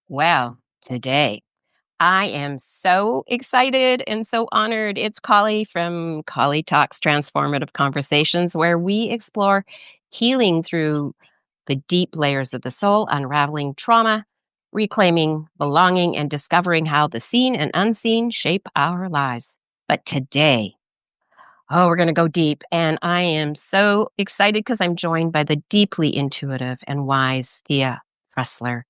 Well, today I am so excited and so honored. It's Colli from ColliTalks Transformative Conversations, where we explore healing through the deep layers of the soul, unraveling trauma, reclaiming belonging, and discovering how the seen and unseen shape our lives. But today, we're going to go deep. And I am so excited because I'm joined by the deeply intuitive and wise Thea Trussler,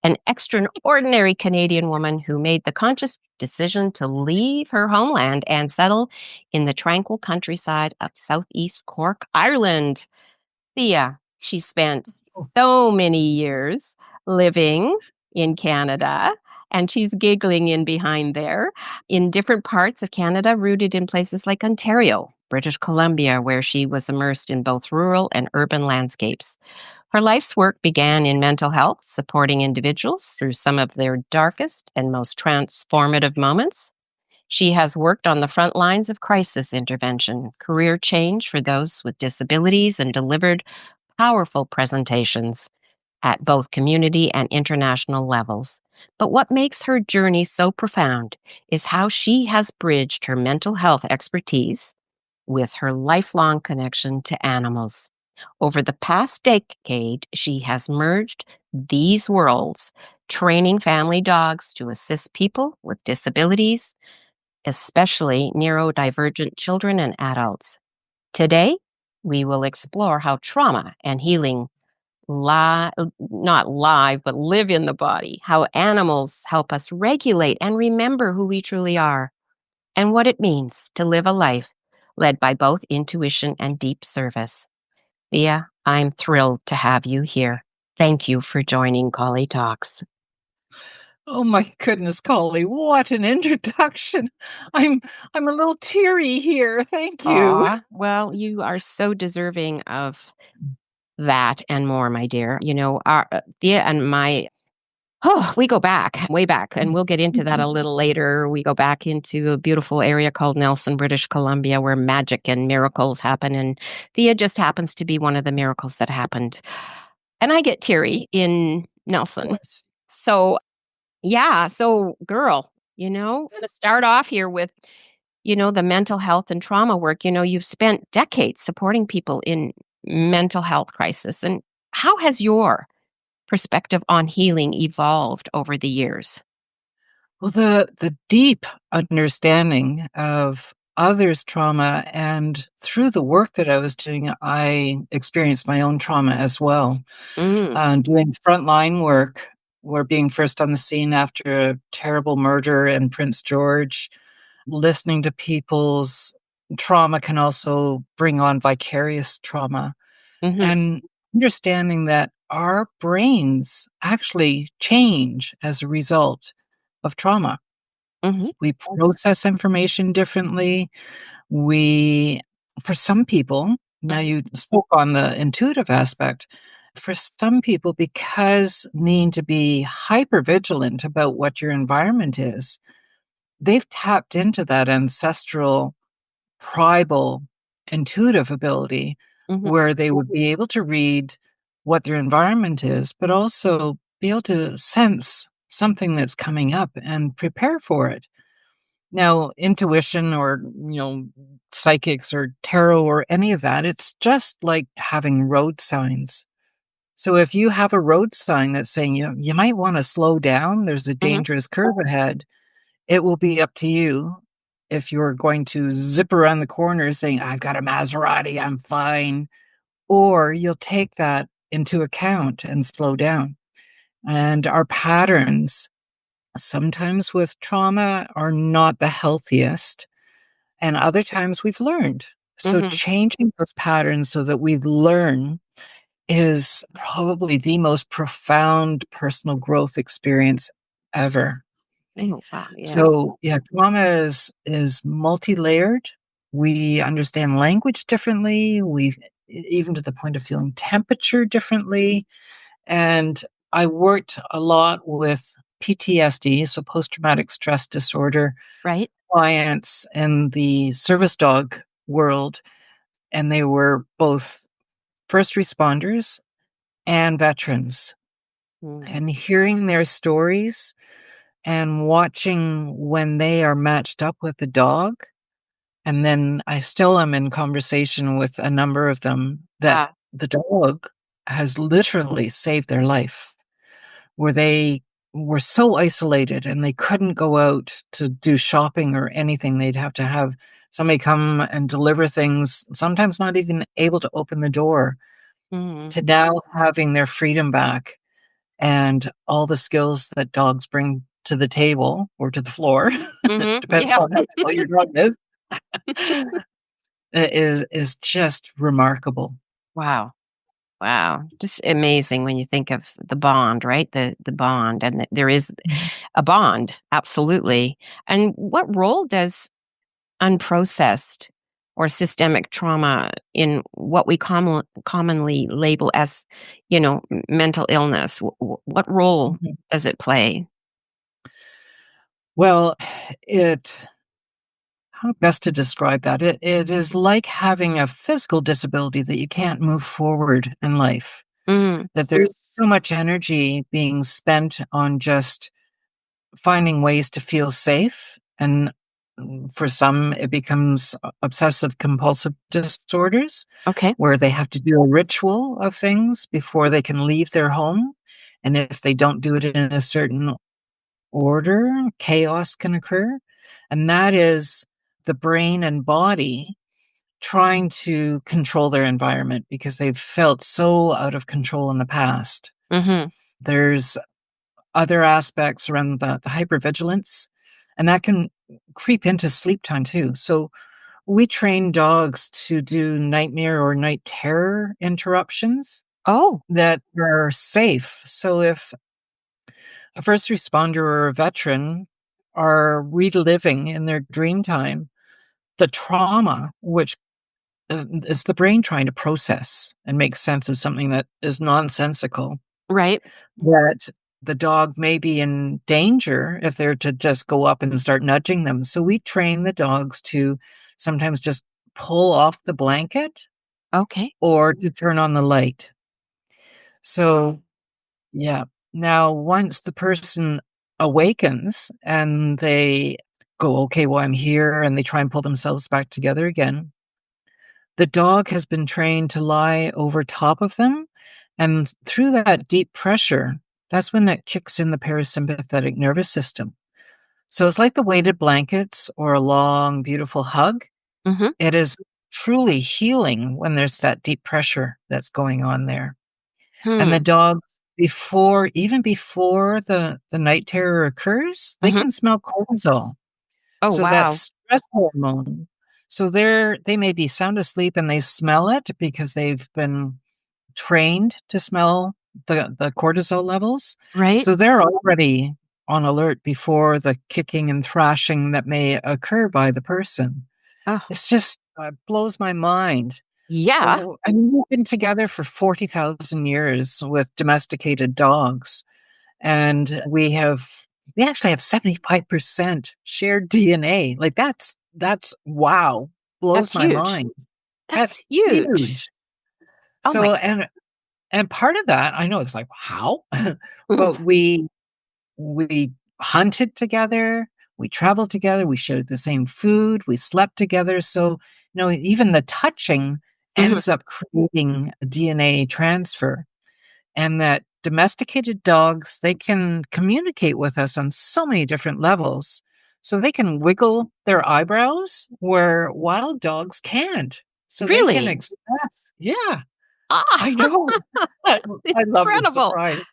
an extraordinary Canadian woman who made the conscious decision to leave her homeland and settle in the tranquil countryside of southeast Cork, Ireland. Thea, she spent so many years living in Canada, and she's giggling in behind there, in different parts of Canada, rooted in places like Ontario, British Columbia, where she was immersed in both rural and urban landscapes. Her life's work began in mental health, supporting individuals through some of their darkest and most transformative moments. She has worked on the front lines of crisis intervention, career change for those with disabilities, and delivered powerful presentations at both community and international levels. But what makes her journey so profound is how she has bridged her mental health expertise with her lifelong connection to animals. Over the past decade, she has merged these worlds, training family dogs to assist people with disabilities, especially neurodivergent children and adults. Today, we will explore how trauma and healing not live, but live in the body, how animals help us regulate and remember who we truly are, and what it means to live a life led by both intuition and deep service. Thea, I'm thrilled to have you here. Thank you for joining Colli Talks. Oh my goodness, Colli, what an introduction. I'm a little teary here. Thank you. Aw, well, you are so deserving of that and more, my dear. You know, our Thea and we go back, way back, and we'll get into that a little later. We go back into a beautiful area called Nelson, British Columbia, where magic and miracles happen. And Thea just happens to be one of the miracles that happened. And I get teary in Nelson. So, yeah. So, girl, to start off here with, the mental health and trauma work. You've spent decades supporting people in mental health crisis. And how has your perspective on healing evolved over the years? Well, the deep understanding of others' trauma, and through the work that I was doing, I experienced my own trauma as well. Mm, Doing frontline work, where being first on the scene after a terrible murder in Prince George, listening to people's trauma can also bring on vicarious trauma. hmm And understanding that our brains actually change as a result of trauma. hmm We process information differently. We, for some people, now you spoke on the intuitive aspect, for some people, because needing to be hyper vigilant about what your environment is, they've tapped into that ancestral, tribal, intuitive ability hmm where they would be able to read what their environment is, but also be able to sense something that's coming up and prepare for it. Now, intuition or, psychics or tarot or any of that, it's just like having road signs. So if you have a road sign that's saying you might want to slow down, there's a hmm dangerous curve ahead, it will be up to you if you're going to zip around the corner saying, I've got a Maserati, I'm fine, or you'll take that into account and slow down. And our patterns, sometimes with trauma, are not the healthiest, and other times we've learned. So hmm changing those patterns so that we learn is probably the most profound personal growth experience ever. Oh, wow. Yeah. So, yeah, trauma is multi-layered. We understand language differently. Even to the point of feeling temperature differently. And I worked a lot with PTSD, so post-traumatic stress disorder Right. clients in the service dog world, and they were both first responders and veterans. Mm. and hearing their stories and watching when they are matched up with the dog. And then I still am in conversation with a number of them that Ah. the dog has literally saved their life, where they were so isolated and they couldn't go out to do shopping or anything. They'd have to have somebody come and deliver things, sometimes not even able to open the door, Mhm. to now having their freedom back and all the skills that dogs bring to the table or to the floor. Mhm. Depends Yeah. on how tall your dog is. Is just remarkable. Wow. Wow. Just amazing when you think of the bond, right? The bond, and that there is Mhm. a bond, absolutely. And what role does unprocessed or systemic trauma in what we commonly label as, mental illness, what role Mhm. does it play? Well, it how best to describe that? It is like having a physical disability that you can't move forward in life, Mm, that there's so much energy being spent on just finding ways to feel safe, and for some, it becomes obsessive compulsive disorders, okay. where they have to do a ritual of things before they can leave their home, and if they don't do it in a certain order, chaos can occur, and that is the brain and body trying to control their environment because they've felt so out of control in the past. Mhm. There's other aspects around the hypervigilance, and that can creep into sleep time too. So we train dogs to do nightmare or night terror interruptions Oh, that are safe. So if a first responder or a veteran are reliving in their dream time the trauma, which is the brain trying to process and make sense of something that is nonsensical, right. that the dog may be in danger if they're to just go up and start nudging them. So we train the dogs to sometimes just pull off the blanket Okay. or to turn on the light. So, yeah. Now, once the person awakens and they go, okay, well, I'm here, and they try and pull themselves back together again, the dog has been trained to lie over top of them. And through that deep pressure, that's when that kicks in the parasympathetic nervous system. So it's like the weighted blankets or a long, beautiful hug. Mhm. It is truly healing when there's that deep pressure that's going on there. And the Hmm. dog, even before the night terror occurs, they Mhm. can smell cortisol. Oh, So wow. that's stress hormone. So they may be sound asleep and they smell it because they've been trained to smell the cortisol levels. Right? So they're already on alert before the kicking and thrashing that may occur by the person. Oh, It's just blows my mind. yeah. I mean, we've been together for 40,000 years with domesticated dogs, and we actually have 75% shared DNA. Like, that's wow, That's blows my huge. mind. That's That's huge. huge. Oh my. So, and part of that, I know it's like, how? Mhm. But we hunted together, we traveled together, we shared the same food, we slept together. So, even the touching Mhm. ends up creating a DNA transfer. And that domesticated dogs, they can communicate with us on so many different levels. So they can wiggle their eyebrows where wild dogs can't. So they can Really? express. Yeah, Ah, I know. I I love the incredible. surprise.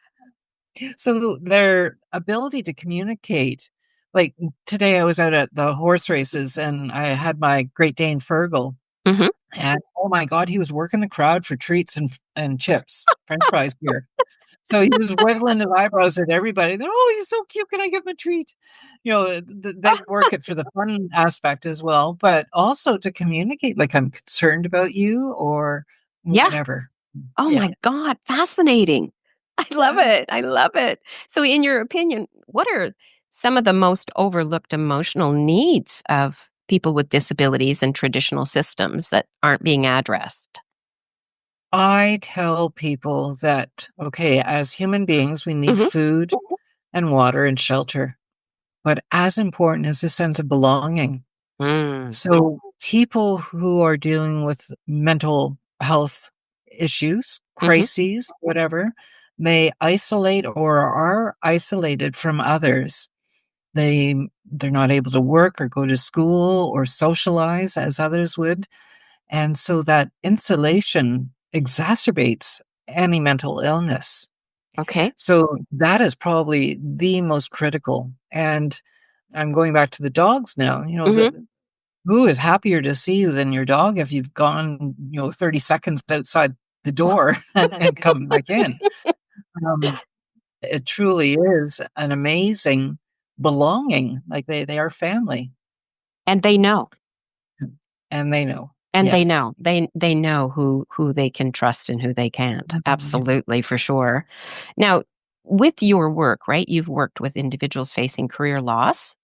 So their ability to communicate, like today I was out at the horse races and I had my Great Dane Fergal, Mhm. and oh my God, he was working the crowd for treats and chips, French fries here. So he was wiggling his eyebrows at everybody. They're, "Oh, he's so cute. Can I get him a treat?" They work it for the fun aspect as well, but also to communicate, like, "I'm concerned about you," or Yeah. whatever. Oh Yeah. my god, fascinating. I love Yeah. it, I love it. So in your opinion, what are some of the most overlooked emotional needs of people with disabilities and traditional systems that aren't being addressed? I tell people that, okay, as human beings, we need Mhm. food and water and shelter, but as important is a sense of belonging. Mm. So people who are dealing with mental health issues, Mhm. crises, whatever, may isolate or are isolated from others. They they're not able to work or go to school or socialize as others would. And so that insulation exacerbates any mental illness. Okay. So that is probably the most critical. And I'm going back to the dogs now. Mhm. Who is happier to see you than your dog if you've gone, 30 seconds outside the door and come back in? Um, it truly is an amazing belonging. Like they are family, And they know. and they know. And they Yes. know. They know who they can trust and who they can't. Mhm. Absolutely, for sure. Now, with your work, right? You've worked with individuals facing career loss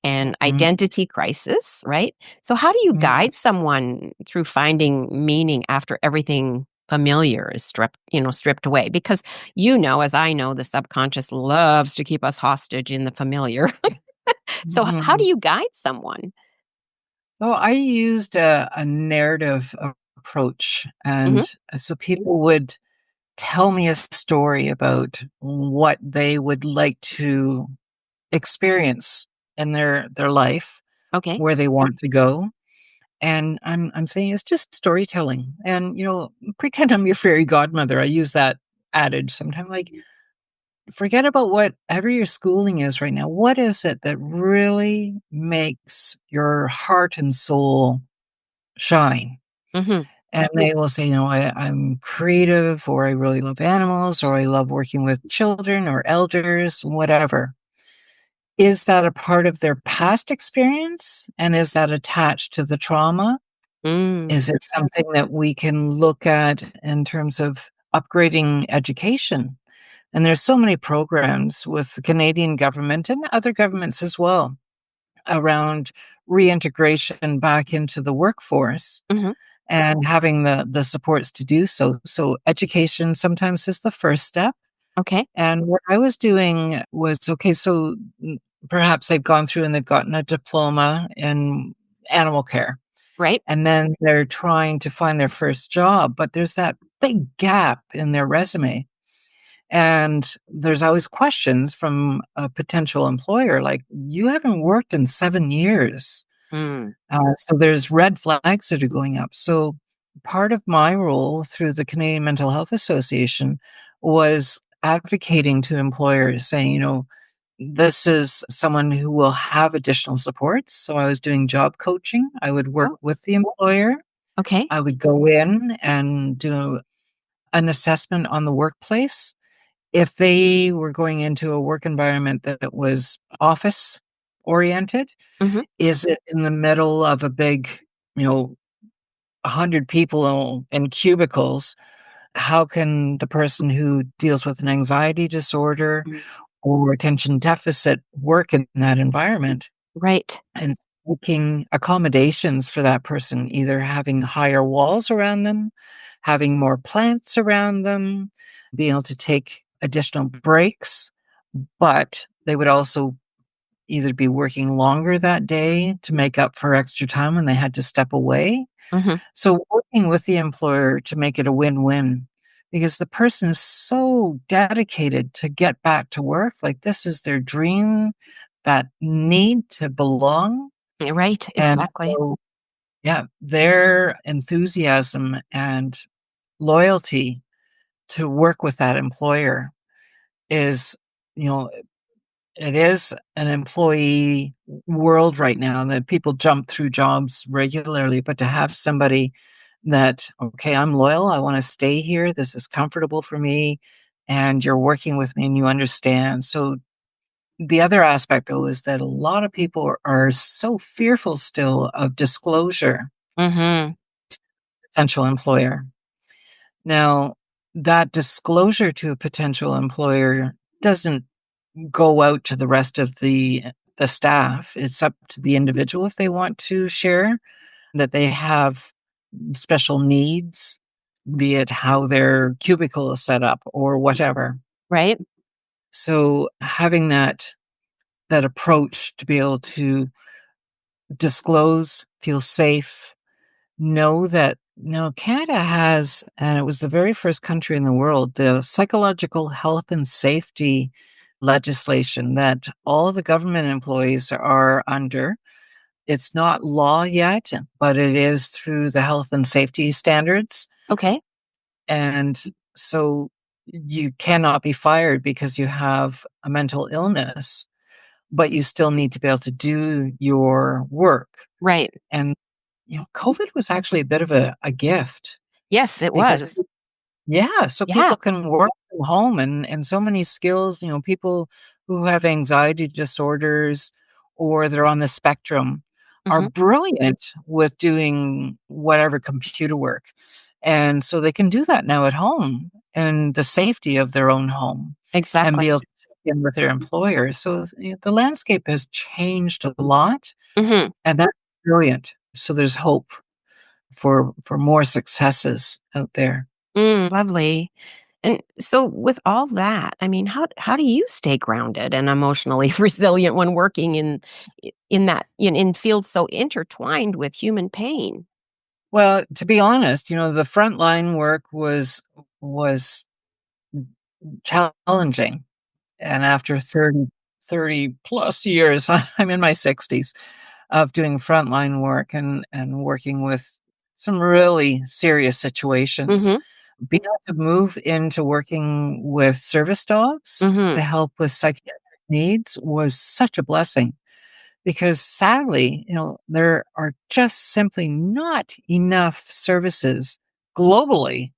and Mhm. identity crisis, right? So how do you Mhm. guide someone through finding meaning after everything familiar is stripped away? Because as I know, the subconscious loves to keep us hostage in the familiar. So how do Mhm. you guide someone? So I used a narrative approach, and Mhm. so people would tell me a story about what they would like to experience in their life, Okay. where they want to go. And I'm saying it's just storytelling. And pretend I'm your fairy godmother. I use that adage sometimes. Like, forget about whatever your schooling is right now. What is it that really makes your heart and soul shine? Mhm. And they will say, I'm creative, or I really love animals, or I love working with children or elders, whatever. Is that a part of their past experience? And is that attached to the trauma? Mm. Is it something that we can look at in terms of upgrading education? And there's so many programs with the Canadian government and other governments as well around reintegration back into the workforce Mhm. and having the supports to do so. So education sometimes is the first step. Okay. And what I was doing was, okay, so perhaps they've gone through and they've gotten a diploma in animal care. Right. And then they're trying to find their first job, but there's that big gap in their resume. And there's always questions from a potential employer like, you haven't worked in 7 years. Mm. So there's red flags that are going up. So part of my role through the Canadian Mental Health Association was advocating to employers saying, this is someone who will have additional supports. So I was doing job coaching. I would work Oh, with the employer. okay. I would go in and do an assessment on the workplace. If they were going into a work environment that was office oriented, Mhm. is it in the middle of a big, you know, 100 people in cubicles? How can the person who deals with an anxiety disorder Mm. or attention deficit work in that environment? Right. And making accommodations for that person, either having higher walls around them, having more plants around them, being able to take additional breaks, but they would also either be working longer that day to make up for extra time when they had to step away. Mhm. So working with the employer to make it a win-win, because the person is so dedicated to get back to work, like this is their dream, that need to belong. Right, And exactly. so, yeah, their enthusiasm and loyalty to work with that employer is, you know, it is an employee world right now that people jump through jobs regularly, but to have somebody that, okay, I'm loyal, I want to stay here, this is comfortable for me, and you're working with me and you understand. So the other aspect though is that a lot of people are so fearful still of disclosure, Mhm. potential employer. Now, that disclosure to a potential employer doesn't go out to the rest of the staff. It's up to the individual if they want to share that they have special needs, be it how their cubicle is set up or whatever. Right? So having that approach to be able to disclose, feel safe, know that now Canada has, and it was the very first country in the world, the psychological health and safety legislation that all the government employees are under. It's not law yet, but it is through the health and safety standards. Okay. And so you cannot be fired because you have a mental illness, but you still need to be able to do your work. Right. And, COVID was actually a bit of a gift Yes, it because was. yeah, so Yeah. people can work from home and so many skills, people who have anxiety disorders or they're on the spectrum are Mhm. brilliant with doing whatever computer work. And so they can do that now at home in the safety of their own home and be Exactly. able to check in with their employers. So the landscape has changed a lot Mhm. and that's brilliant. So there's hope for more successes out there. Lovely. And so with all that, I mean, how do you stay grounded and emotionally resilient when working in that in fields so intertwined with human pain? Well, to be honest, the frontline work was challenging, and after 30 plus years, I'm in my 60s of doing frontline work and working with some really serious situations. Mhm. Being able to move into working with service dogs to Mhm. help with psychiatric needs was such a blessing because sadly, there are just simply not enough services globally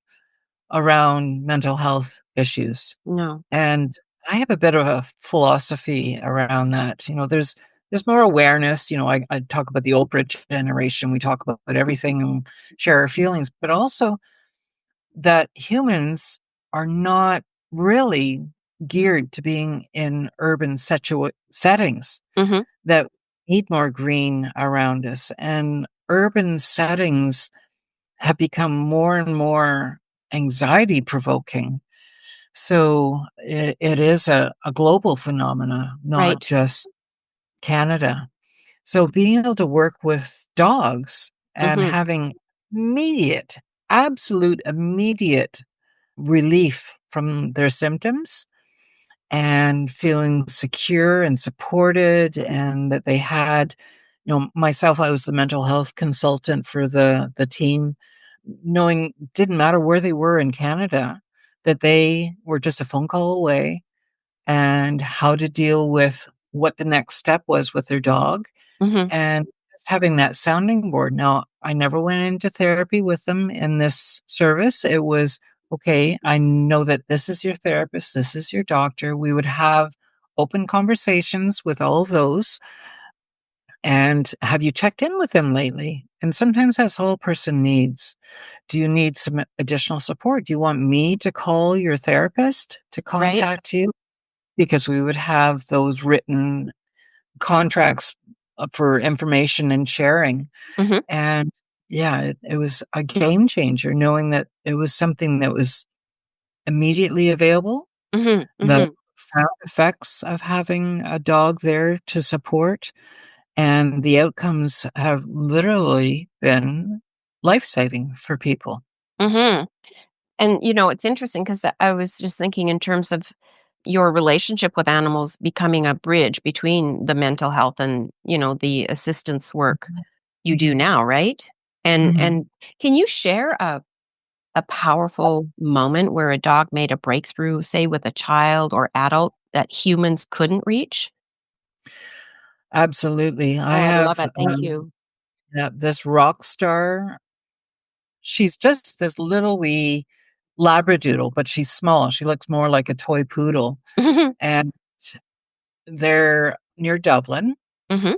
around mental health issues. No. And I have a bit of a philosophy around that. There's more awareness. I talk about the Oprah generation. We talk about everything and share our feelings, but also that humans are not really geared to being in urban settings Mhm. that need more green around us. And urban settings have become more and more anxiety provoking. So it is a global phenomena, not Right. just Canada. So being able to work with dogs and Mhm. having immediate, absolute immediate relief from their symptoms and feeling secure and supported and that they had myself, I was the mental health consultant for the team, knowing didn't matter where they were in Canada, that they were just a phone call away and how to deal with what the next step was with their dog Mhm. and just having that sounding board. Now, I never went into therapy with them in this service. It was, okay, I know that this is your therapist, this is your doctor. We would have open conversations with all of those. And have you checked in with them lately? And sometimes that's all a person needs. Do you need some additional support? Do you want me to call your therapist to Right. contact you? Because we would have those written contracts for information and sharing. Mhm. And yeah, it was a game changer knowing that it was something that was immediately available. Mhm. The Mhm. profound effects of having a dog there to support and the outcomes have literally been life-saving for people. Mhm. And, it's interesting because I was just thinking in terms of your relationship with animals becoming a bridge between the mental health and, the assistance work you do now, right? And Mhm. and can you share a powerful moment where a dog made a breakthrough, say with a child or adult that humans couldn't reach? Absolutely. I Oh, I love have, it. Thank you. yeah, this rock star. She's just this little wee Labradoodle, but she's small. She looks more like a toy poodle, Mhm. and they're near Dublin. Mhm.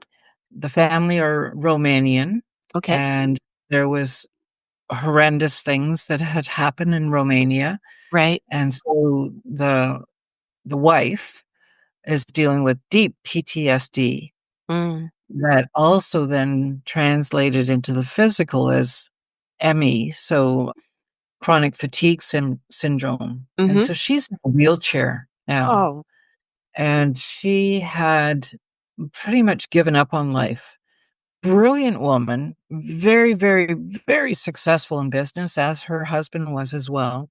The family are Romanian, Okay. and there was horrendous things that had happened in Romania, Right. and so the wife is dealing with deep PTSD Mm. that also then translated into the physical as ME. So chronic fatigue syndrome. And Mhm. so she's in a wheelchair now. Oh. And she had pretty much given up on life. Brilliant woman, very, very, very successful in business, as her husband was as well.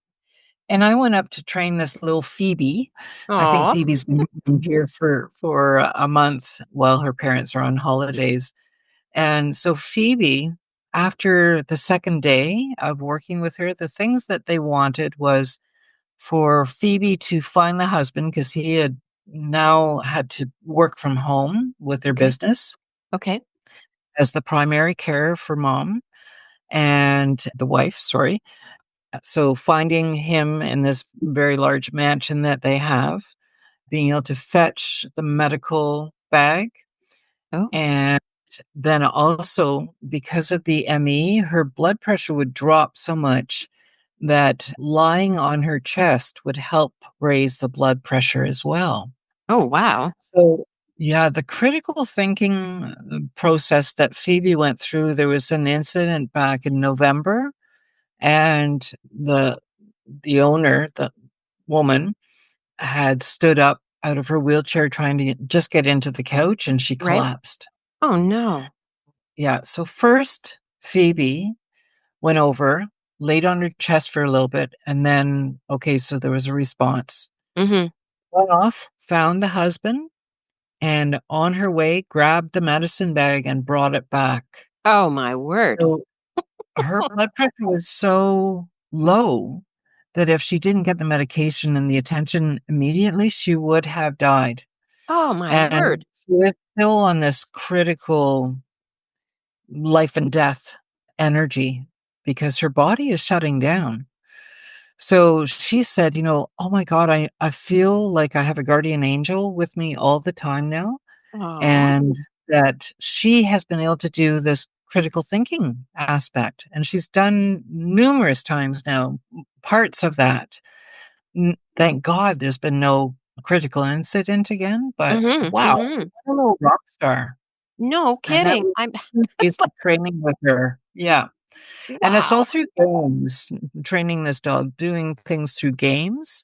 And I went up to train this little Phoebe. I think Aw. Phoebe's been here for a month while her parents are on holidays. And so Phoebe, after the second day of working with her, the things that they wanted was for Phoebe to find the husband because he had now had to work from home with their Okay. business Okay. as the primary carer for mom and the wife, sorry. So finding him in this very large mansion that they have, being able to fetch the medical bag, Oh. and then also because of the ME, her blood pressure would drop so much that lying on her chest would help raise the blood pressure as well. Oh, wow. So, yeah, the critical thinking process that Phoebe went through, there was an incident back in November, and the owner, the woman, had stood up out of her wheelchair trying to just get into the couch, and she Right? collapsed. Oh, no. Yeah, so first, Phoebe went over, laid on her chest for a little bit, and then, okay, so there was a response. Mhm. Went off, found the husband, and on her way, grabbed the medicine bag and brought it back. Oh, my word. So her blood pressure was so low that if she didn't get the medication and the attention immediately, she would have died. Oh, my And word. she was still on this critical life and death energy because her body is shutting down. So she said, "Oh my God, I feel like I have a guardian angel with me all the time now." Aw. And that she has been able to do this critical thinking aspect. And she's done numerous times now, parts of that. Thank God there's been no critical incident again, but Mhm, wow, mhm. what a little rock star. No And that kidding. was I'm 2 days it's like, of training with her. Yeah. And it's all wow. through games, training this dog, doing things through games,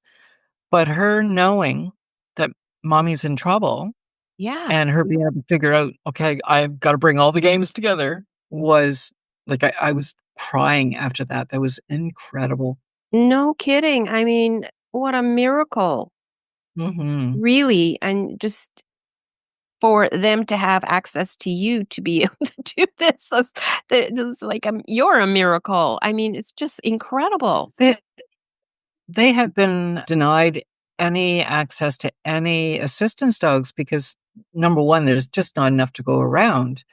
but her knowing that mommy's in trouble Yeah. and her being able to figure out, "Okay, I've gotta bring all the games together," was like, I was crying after that. That was incredible. No kidding. I mean, what a miracle. Mhm. Really, and just for them to have access to you to be able to do this is it's like, you're a miracle. I mean, it's just incredible. They they have been denied any access to any assistance dogs because, number 1, there's just not enough to go around,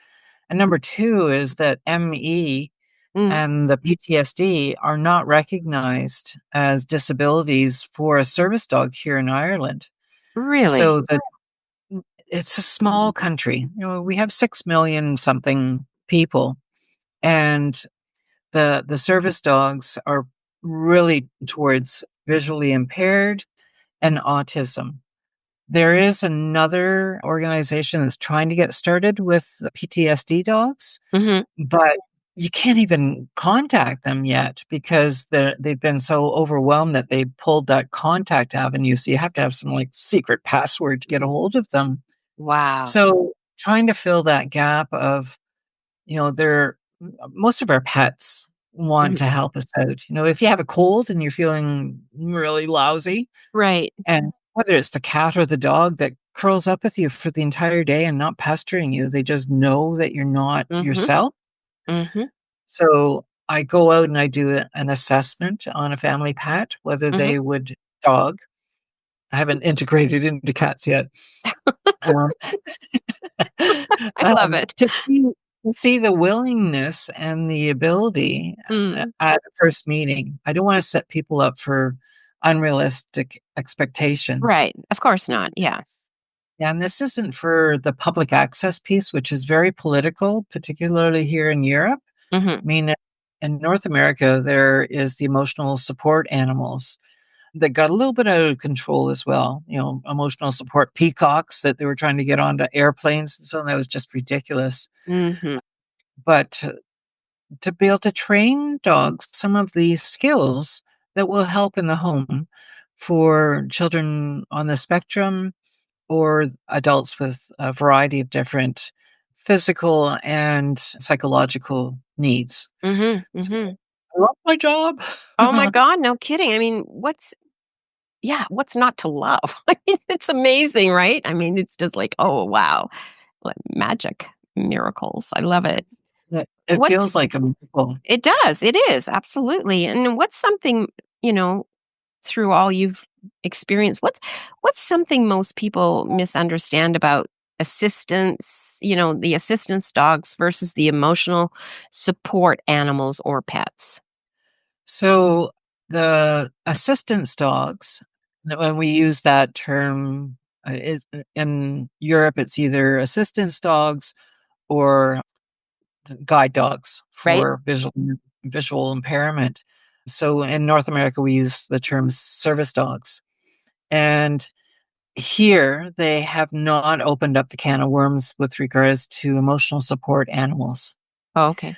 and number 2 is that ME Mm, and the PTSD are not recognized as disabilities for a service dog here in Ireland. really? So it's a small country. We have 6 million something people, and the service dogs are really towards visually impaired and autism. There is another organization that's trying to get started with the PTSD dogs, Mhm. but you can't even contact them yet because they've been so overwhelmed that they pulled that contact avenue. So you have to have some like secret password to get a hold of them. Wow. So trying to fill that gap of, they're most of our pets want Mhm. to help us out. If you have a cold and you're feeling really lousy, Right. and whether it's the cat or the dog that curls up with you for the entire day and not pestering you, they just know that you're not Mhm. yourself. Mhm. So I go out and I do an assessment on a family pet, whether Mhm. they would dog. I haven't integrated into cats yet. Um, I love it. to see the willingness and the ability Mm. at the first meeting. I don't want to set people up for unrealistic expectations. Right. Of course not. Yes. Yeah, and this isn't for the public access piece, which is very political, particularly here in Europe. Mhm. I mean, in North America, there is the emotional support animals that got a little bit out of control as well. Emotional support peacocks that they were trying to get onto airplanes. And so that was just ridiculous. Mhm. But to be able to train dogs some of these skills that will help in the home for children on the spectrum or adults with a variety of different physical and psychological needs. Mhm, So mhm. I love my job. Oh my god, no kidding. I mean, what's not to love? I mean, it's amazing, right? I mean, it's just like, "Oh, wow." Like magic, miracles. I love it. It What's feels like a miracle. It does, it is, absolutely. And what's something, through all you've experienced, what's something most people misunderstand about assistance, the assistance dogs versus the emotional support animals or pets? So the assistance dogs, when we use that term, is in Europe, it's either assistance dogs or guide dogs Right? for visual impairment. So in North America, we use the term service dogs. And here, they have not opened up the can of worms with regards to emotional support animals. Oh, okay.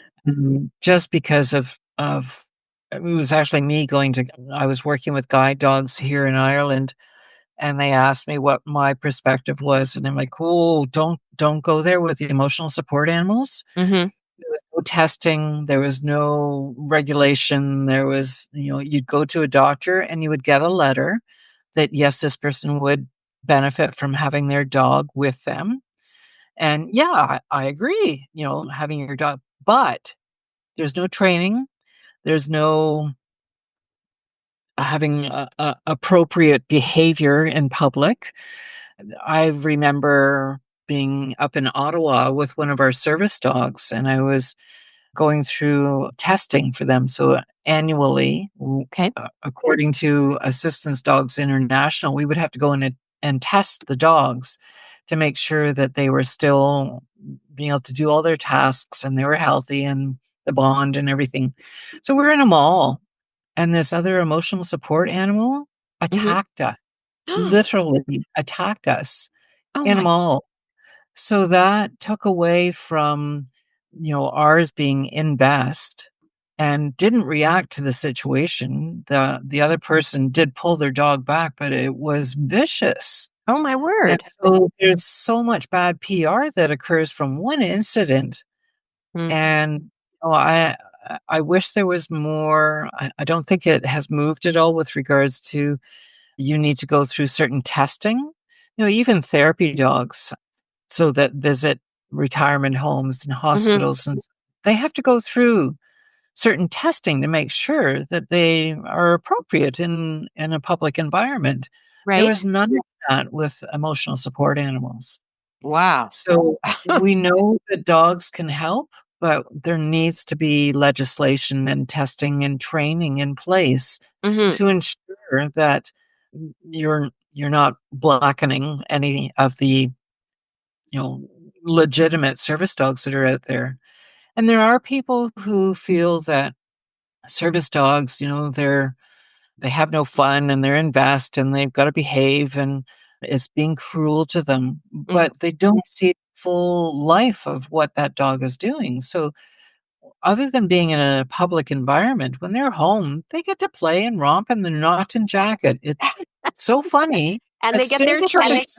Just because of it was actually me going to I was working with guide dogs here in Ireland, and they asked me what my perspective was, and I'm like, "Oh, don't go there with the emotional support animals." Mhm. There was no testing, there was no regulation, you'd go to a doctor and you would get a letter that, yes, this person would benefit from having their dog with them. And yeah, I agree, having your dog, but there's no training, there's no having appropriate behavior in public. I remember being up in Ottawa with one of our service dogs, and I was going through testing for them. So annually, Okay. according to Assistance Dogs International, we would have to go in and test the dogs to make sure that they were still being able to do all their tasks and they were healthy and the bond and everything. So we're in a mall, and this other emotional support animal Mhm. attacked us, literally attacked us Oh in a my mall. So that took away from, ours being in best and didn't react to the situation. The other person did pull their dog back, but it was vicious. oh my And word. so there's so much bad PR that occurs from one incident. Mhm. And oh, I wish there was more. I don't think it has moved at all with regards to you need to go through certain testing. Even therapy dogs so that visit retirement homes and Mhm. hospitals, and they have to go through certain testing to make sure that they are appropriate in a public environment. There Right? was none of that with emotional support animals. Wow. So we know that dogs can help, but there needs to be legislation and testing and training in place Mhm. to ensure that you're not blackening any of the you know, legitimate service dogs that are out there. And there are people who feel that service dogs, they have no fun and they're invest and they've got to behave and it's being cruel to them, Mhm. but they don't see the full life of what that dog is doing. So other than being in a public environment, when they're home, they get to play and romp in the knot and jacket. It's so funny. And they As get soon as their they put treats.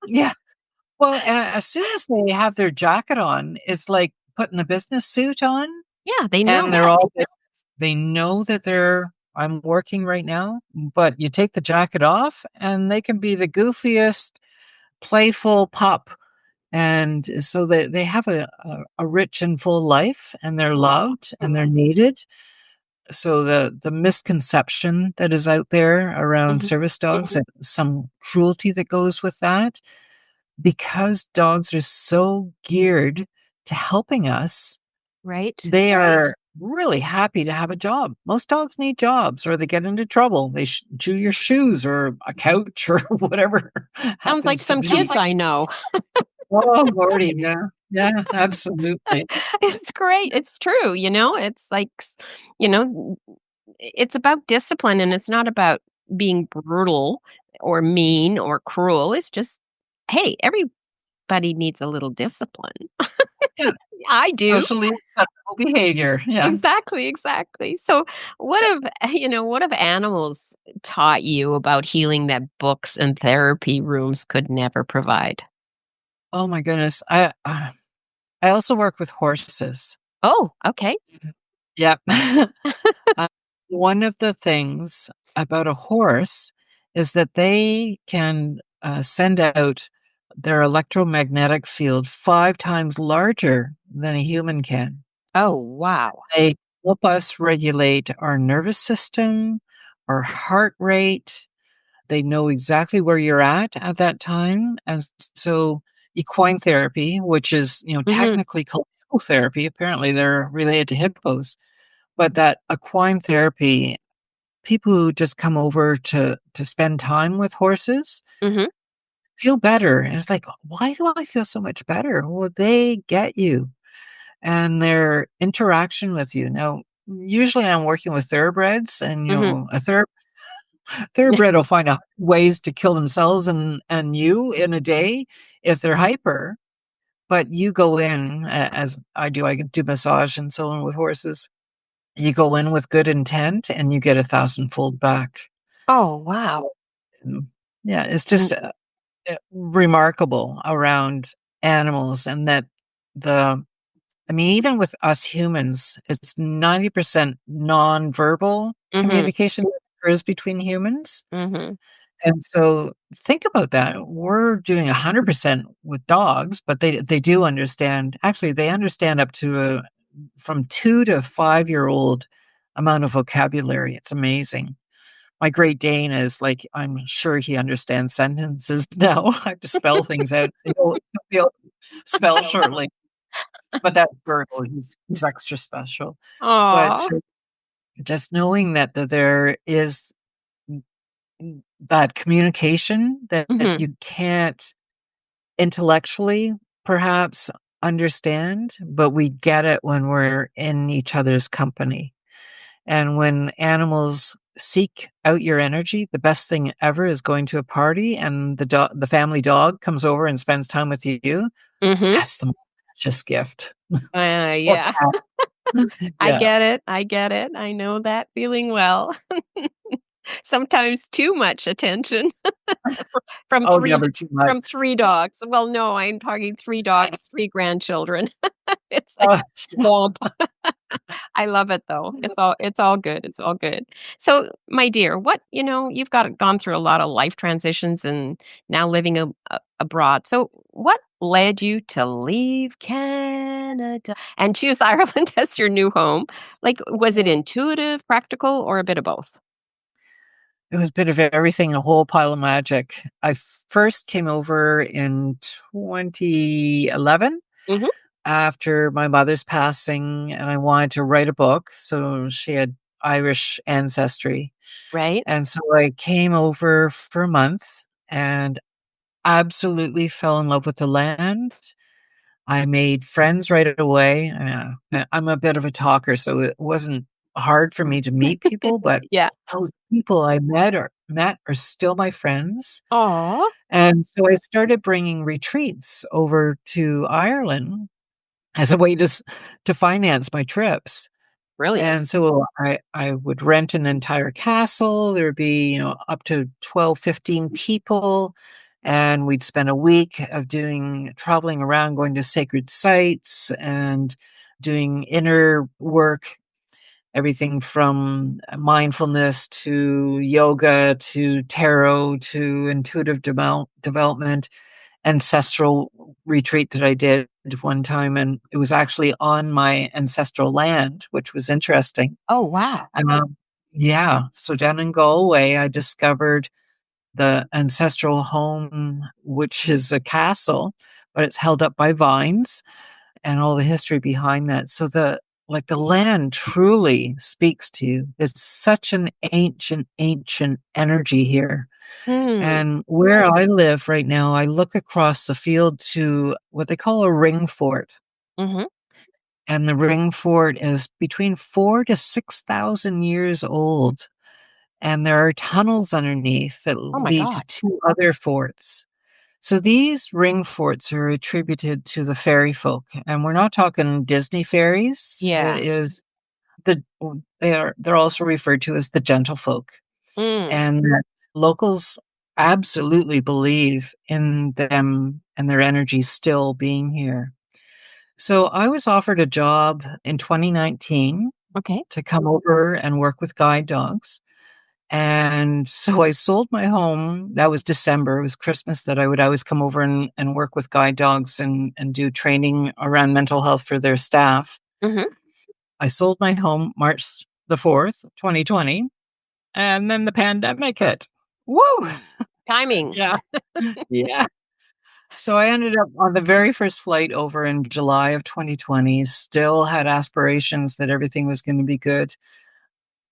yeah, well, as soon as they have their jacket on, it's like putting the business suit on, Yeah, they and know. they're all business. They know that I'm working right now, but you take the jacket off, and they can be the goofiest, playful pup, and so they have a rich and full life, and they're loved, and they're needed. So the misconception that is out there around Mhm. service dogs and some cruelty that goes with that, because dogs are so geared to helping us, Right? they are really happy to have a job. Most dogs need jobs or they get into trouble. They chew your shoes or a couch or whatever Sounds like happens to some be. kids I know. Oh, Lordy, yeah. Yeah, absolutely. It's great. It's true, It's like, you know, it's about discipline and it's not about being brutal or mean or cruel. It's just, hey, everybody needs a little discipline. Yeah, I do. socially acceptable behavior, yeah. Exactly, exactly. So, what have what have animals taught you about healing that books and therapy rooms could never provide? Oh my goodness. I also work with horses. Oh, okay. Mhm. Yep. Uh, one of the things about a horse is that they can, send out their electromagnetic field 5 times larger than a human can. Oh, wow. They help us regulate our nervous system, our heart rate. They know exactly where you're at that time, and so equine therapy, which is, Mhm, technically called hippotherapy, apparently they're related to hippos, but that equine therapy, people who just come over to spend time with horses mhm, feel better. And it's like, "Why do I feel so much better?" Well, they get you, and their interaction with you. Now, usually I'm working with thoroughbreds and, mhm. a thoroughbred will find out ways to kill themselves and you in a day if they're hyper, but you go in as I do, I do massage and so on with horses. You go in with good intent and you get a thousandfold back. Oh, wow. So, yeah, it's Mhm, just, remarkable around animals and that the I mean, even with us humans, it's 90% nonverbal mhm, communication that occurs between humans. mhm, And so think about that. We're doing 100% with dogs, but they do understand. Actually, they understand up to a from 2 to 5-year-old amount of vocabulary. It's amazing. My Great Dane is like, I'm sure he understands sentences now. I have to spell things out. He'll spell shortly, but that Virgil, he's extra special. But aw, just knowing that there is that communication that mhm, you can't intellectually perhaps understand, but we get it when we're in each other's company. And when animals seek out your energy, the best thing ever is going to a party and the family dog comes over and spends time with you. mhm. That's the most precious gift. Or Yeah. cat. I Yeah. get it, I get it. I know that feeling well. Sometimes too much attention from Oh, 3 never too much. from 3 dogs. Well, no, I'm talking 3 dogs, 3 grandchildren. It's like, Oh, womp. I love it though. It's all good. It's all good. So, my dear, you've gone through a lot of life transitions and now living abroad. So, what led you to leave Canada and choose Ireland as your new home? Like, was it intuitive, practical, or a bit of both? it was a bit of everything, a whole pile of magic. I first came over in 2011 Mhm. after my mother's passing, and I wanted to write a book. So she had Irish ancestry. Right? And so I came over for a month and absolutely fell in love with the land. I made friends right away. I'm a bit of a talker, so it wasn't hard for me to meet people, but Yeah. those people I met are still my friends. Aw, And so I started bringing retreats over to Ireland as a way to finance my trips. brilliant. And so I would rent an entire castle. There would be, up to 12, 15 people, and we'd spend a week of doing traveling around, going to sacred sites and doing inner work, everything from mindfulness to yoga to tarot to intuitive development, ancestral retreat that I did one time, and it was actually on my ancestral land, which was interesting. Oh, wow. Um, yeah, so down in Galway, I discovered the ancestral home, which is a castle, but it's held up by vines and all the history behind that. So the land truly speaks to you. It's such an ancient, ancient energy here. Hmm. And where I live right now, I look across the field to what they call a ring fort. Mhm. And the ring fort is between 4 to 6,000 years old. And there are tunnels underneath that Oh my lead to god. 2 other forts. So these ring forts are attributed to the fairy folk, and we're not talking Disney fairies. It Yeah. is the they're also referred to as the gentlefolk, Mm. and that locals absolutely believe in them and their energy still being here. So I was offered a job in 2019 Okay. to come over and work with guide dogs. And so I sold my home. That was December. It was Christmas that I would always come over and work with guide dogs and do training around mental health for their staff. Mhm. I sold my home March the 4th, 2020, and then the pandemic hit. Woo! Ooh, timing. Yeah. Yeah. So I ended up on the very first flight over in July of 2020, still had aspirations that everything was going to be good.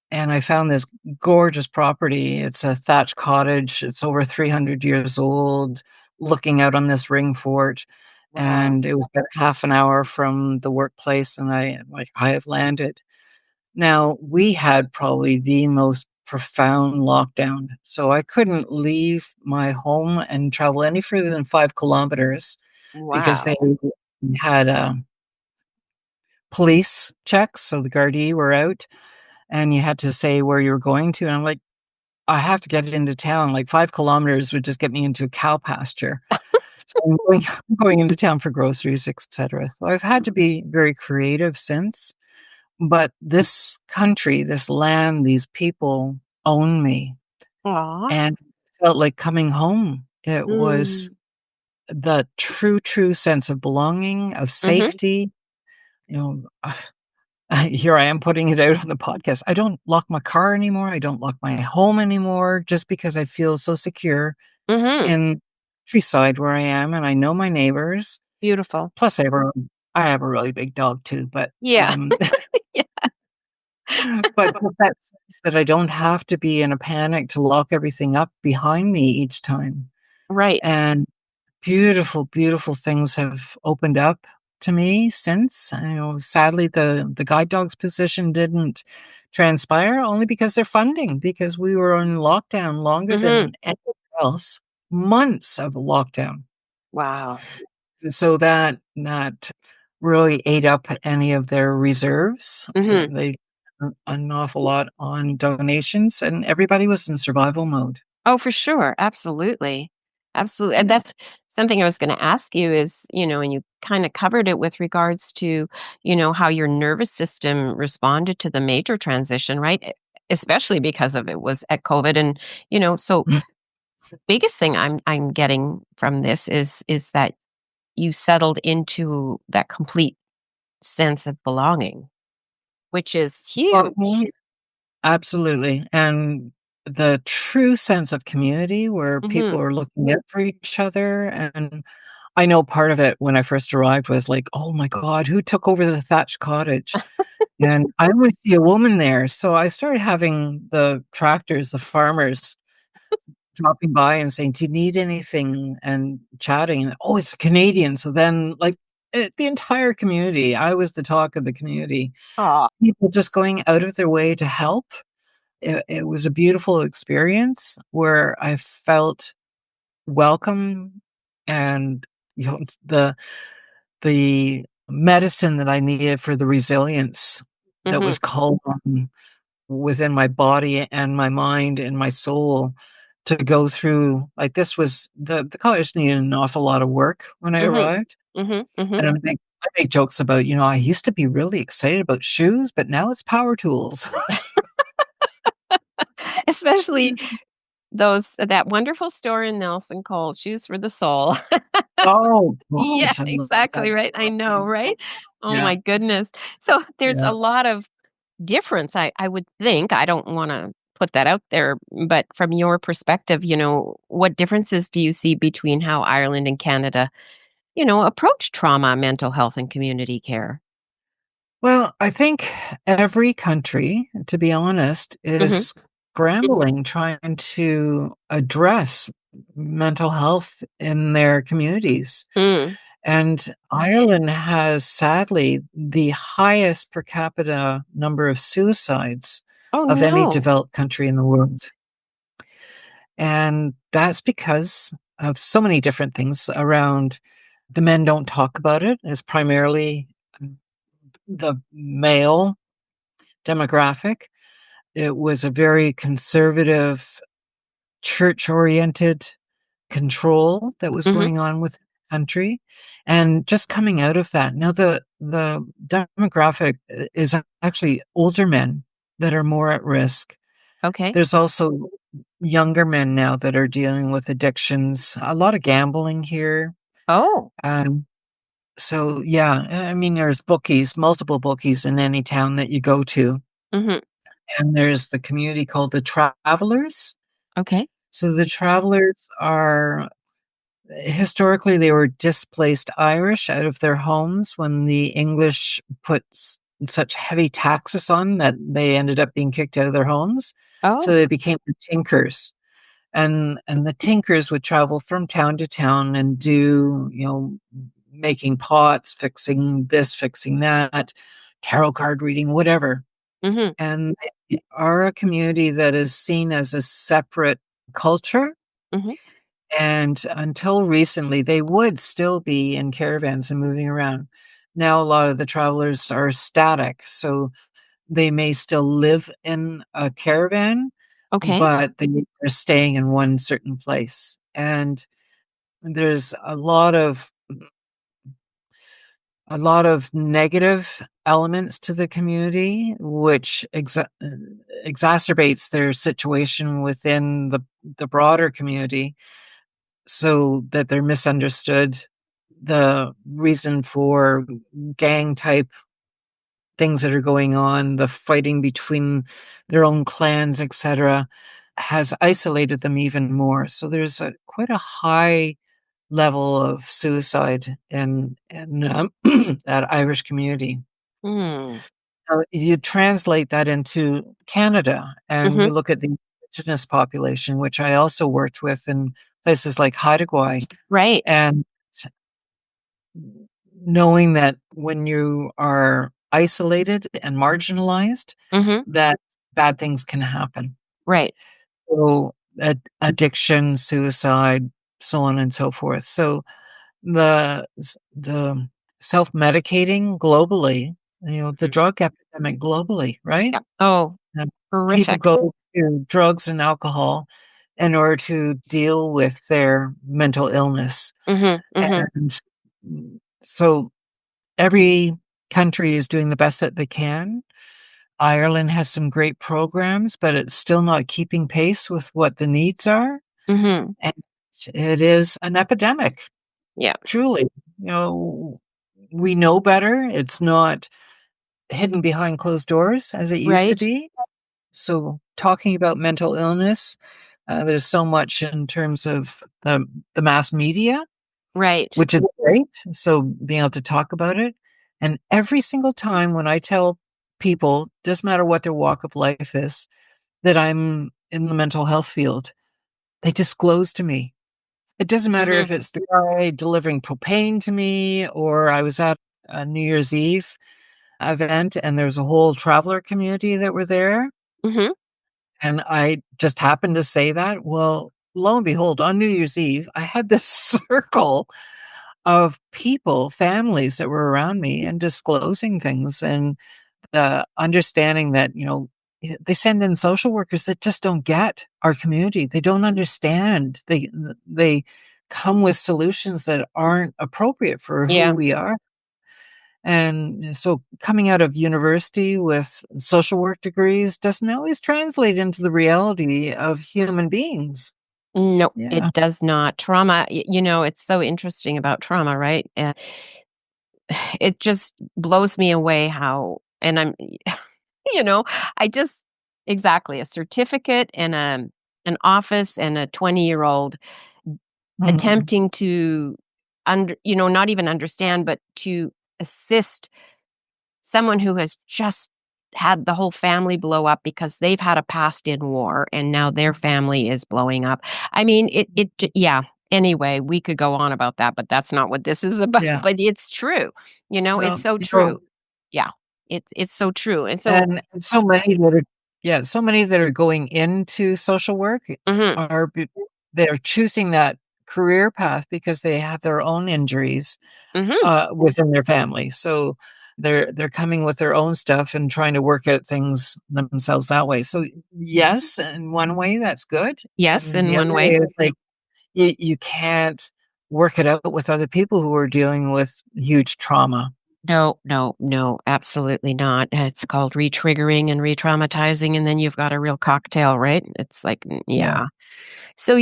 And I found this gorgeous property. It's a thatched cottage. It's over 300 years old, looking out on this ring fort. Wow. And it was about half an hour from the workplace. And I have landed. Now, we had probably the most profound lockdown. So I couldn't leave my home and travel any further than 5 kilometers because they Wow. had police checks. So the Gardaí were out and you had to say where you were going to. And I'm like, I have to get into town. Like 5 kilometers would just get me into a cow pasture. So I'm going into town for groceries, etc. So I've had to be very creative since. But this country, this land, these people own me. Aw. And it felt like coming home. It was Mm. the true sense of belonging, of Mhm. safety. You know, here I am putting it out on the podcast. I don't lock my car anymore. I don't lock my home anymore just because I feel so secure Mhm. in countryside where I am and I know my neighbors. Beautiful. Plus I have a really big dog too, but Yeah. Yeah. but just that sense that I don't have to be in a panic to lock everything up behind me each time. Right. And beautiful things have opened up to me since. Sadly, the guide dogs position didn't transpire only because they're funding, because we were on lockdown longer Mhm. than anyone else, months of lockdown. Wow. And so that really ate up any of their reserves. Mhm. They an awful lot on donations, and everybody was in survival mode. Oh, for sure. Absolutely. Absolutely. And that's something I was going to ask you is, and you kind of covered it with regards to, how your nervous system responded to the major transition, right? Especially because of it was at COVID. And, so Mm. biggest thing I'm getting from this is that you settled into that complete sense of belonging, which is Well, huge. absolutely, and the true sense of community where people Mhm. are looking out for each other, and I know part of it when I first arrived was like, "Oh my god, who took over the thatched cottage?" And I would see a woman there, so I started having the tractors, the farmers dropping by and saying, "Do you need anything?" and chatting, and, "Oh, it's a Canadian." So then, like, the entire community, I was the talk of the community. Aw. People just going out of their way to help. It was a beautiful experience where I felt welcome and, the medicine that I needed for the resilience that Mhm. was called on within my body and my mind and my soul to go through. Like, this was the college needed an awful lot of work when I Mhm. arrived, Mhm. Mhm. and I make jokes about, I used to be really excited about shoes, but now it's power tools. Especially that wonderful store in Nelson called Shoes for the Soul. Oh Yeah, gosh, I love that exactly, right? I know, store. right? Oh Yeah, my goodness. So there's yeah. a lot of difference, I would think. I don't wanna put that out there, but from your perspective, what differences do you see between how Ireland and Canada, approach trauma, mental health, and community care? Well, I think every country, to be honest, Mhm. is scrambling trying to address mental health in their communities. Mm. And Ireland has sadly the highest per capita number of suicides Oh, of any no. developed country in the world. And that's because of so many different things around the men don't talk about it as primarily the male demographic. It was a very conservative, church-oriented control that was Mhm. going on with the country, and just coming out of that. Now the demographic is actually older men that are more at risk. Okay. There's also younger men now that are dealing with addictions, a lot of gambling here. Oh. Um, so yeah, I mean, there's bookies, multiple bookies in any town that you go to, Mhm. and there's the community called the Travelers. Okay. So the Travelers are historically, they were displaced Irish out of their homes when the English put such heavy taxes on that they ended up being kicked out of their homes. So Oh. they became the Tinkers. And the Tinkers would travel from town to town and do, making pots, fixing this, fixing that, tarot card reading, whatever. Mhm. And they are a community that is seen as a separate culture. Mhm. And until recently, they would still be in caravans and moving around. Now, a lot of the travelers are static, so they may still live in a caravan, Okay. but they are staying in one certain place. And there's a lot of negative elements to the community, which exacerbates their situation within the broader community, so that they're misunderstood. The reason for gang type things that are going on, the fighting between their own clans, etc., has isolated them even more. So there's quite a high level of suicide in that Irish community. Mm. Now, you translate that into Canada, and Mhm. you look at the Indigenous population, which I also worked with in places like Haida, Right. and knowing that when you are isolated and marginalized, Mhm. that bad things can happen. Right. So, addiction, suicide, so on and so forth. So, the self-medicating globally, the Mhm. drug epidemic globally, right? Yeah. Oh, And people horrific. go to drugs and alcohol in order to deal with their mental illness. Mhm. Mhm. And so every country is doing the best that they can. Ireland has some great programs, but it's still not keeping pace with what the needs are. Mhm. And it is an epidemic, Yeah. truly. We know better. It's not hidden behind closed doors as it used to Right. be. So, talking about mental illness, there's so much in terms of the mass media, Right. which is great. So being able to talk about it. And every single time when I tell people, doesn't matter what their walk of life is, that I'm in the mental health field, they disclose to me. It doesn't matter Mhm. if it's the guy delivering propane to me, or I was at a New Year's Eve event and there's a whole traveler community that were there. Mhm. And I just happened to say that. Well, lo and behold, on New Year's Eve, I had this circle of people, families that were around me and disclosing things, and understanding that, they send in social workers that just don't get our community. They don't understand. They come with solutions that aren't appropriate for who Yeah. we are. And so coming out of university with social work degrees doesn't always translate into the reality of human beings. No, Yeah. it does not. Trauma, it's so interesting about trauma, right? It just blows me away how and I'm you know, I just exactly, a certificate and an office and a 20-year-old Mhm. attempting to not even understand, but to assist someone who has just had the whole family blow up because they've had a past in war and now their family is blowing up. I mean, yeah. Anyway, we could go on about that, but that's not what this is about. Yeah. But it's true. It's Well, so true. Yeah. It's so true. And so and so many that are so many that are going into social work mhm, are they're choosing that career path because they have their own injuries Mhm. within their family. So they're coming with their own stuff and trying to work out things themselves that way. So yes, in one way that's good, Yes, and in the other one way. way is like you can't work it out with other people who are dealing with huge trauma. No, no, no, absolutely not. It's called re-triggering and re-traumatizing, and then you've got a real cocktail, right? It's like, Yeah. yeah. So,